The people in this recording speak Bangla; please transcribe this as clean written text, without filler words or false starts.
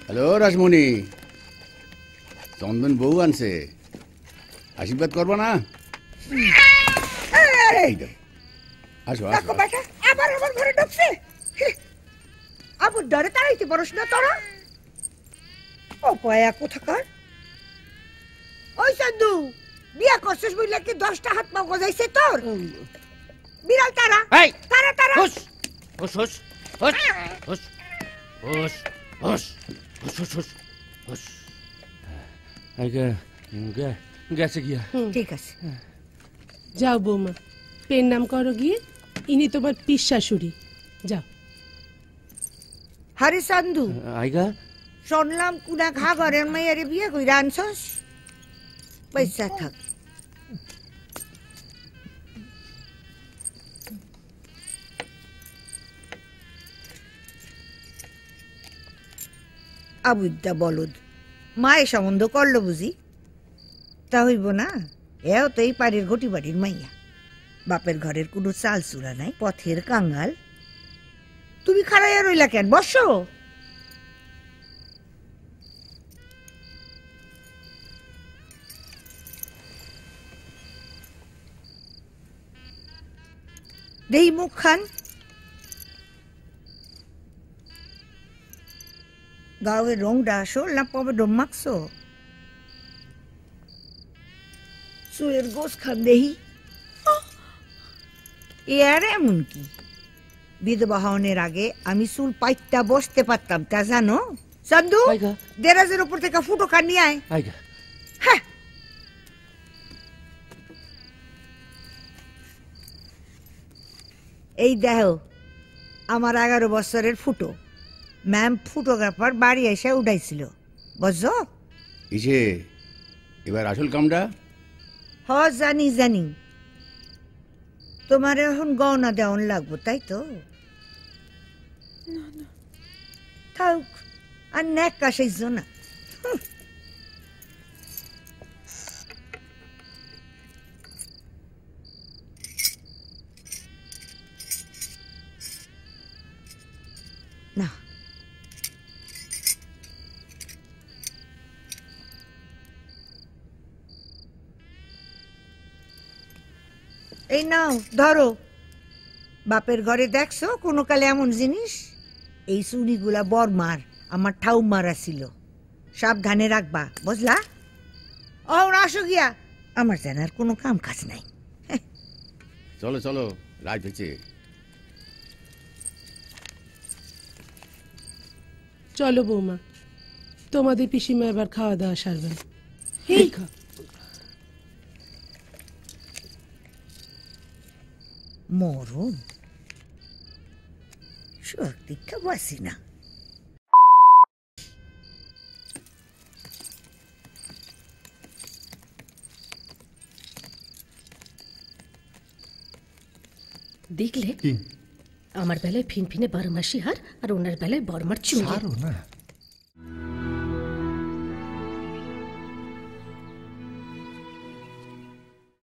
হ্যালো রাজমণি, চন্দন বউ আনছে, আশীর্বাদ করবা না? আসো আসো। আবার আমার ঘরে ঢুকছে। আবু ডরে তাড়াইতে পারস না তোরা? ও পয়া কোথাকার? ওই চন্দু, বিয়া করছিস বুঝলে কি 10টা হাত পা গজাইছে তোর? বিড়াল তারা, তারা তারা। হুশ হুশ হুশ হুশ হুশ হুশ হুশ হুশ হুশ হুশ। গেছে গিয়া। ঠিক আছে, যাও বৌমা, পেন নাম করো গিয়ে। ইনি তোমার পিস শাশুড়ি। যাও। হরি চন্দু, আইগা শুনলাম কুনা ঘা ঘরের মেয়ের বিয়ে কইরা আনছস। পয়সা থাক। আবুদ্দা বলদ, মায়ের সম্বন্ধ করলো বুঝি? তা হইব না, এও তো এই পাড়ির ঘটি বাড়ির মাইয়া। বাপের ঘরের কোনো চাল চূড়া নাই, পথের কাঙ্গাল। তুমি খাড়াইয়া রইলা কেন? বসো। দেই মুখ খান। গাঁয়ের রংটা আসল না পবে ডোম মাখছো? চুলের গোস খান দেহি। এর এমন কি, বিধবা হওয়ার আগে আমি চুল পাইতা বসতে পারতাম, তা জানো? চন্দু, দেরাজের উপর থেকে ফুটো কান নিয়ে আয়। হ্যাঁ, এই দেখো আমার 11 বছরের ফুটো। ম্যাম ফটোগ্রাফার বাড়ি এসে উঠাইছিল, বুঝছো? ইসে এবার আসল কামটা। হ জানি জানি, তোমার এখন গহনা দেওয়ান লাগবো, তাই তো? থাক, আর নেক কাশাইছ না। না, এই নাও ধরো। বাপের ঘরে দেখছো কোনো কালে এমন জিনিস? এই চুড়িগুলা বরমার, আমার ঠাউমার ছিল। সাবধানে রাখবা, বুঝলা? ও আসো গিয়া, আমার জানার কোনো কাম কাজ নাই। চলো চলো, রাত হয়েছে। চলো বৌমা, তোমাদের পিসিমা এবার খাওয়া দাওয়া সারবেন। মরণ শক্তিটা বাসি না। দেখলে আমার বেলায় ফিনফিনে 12 মাসি হার, আর ওনার বেলায় বর্মার চুড়ি।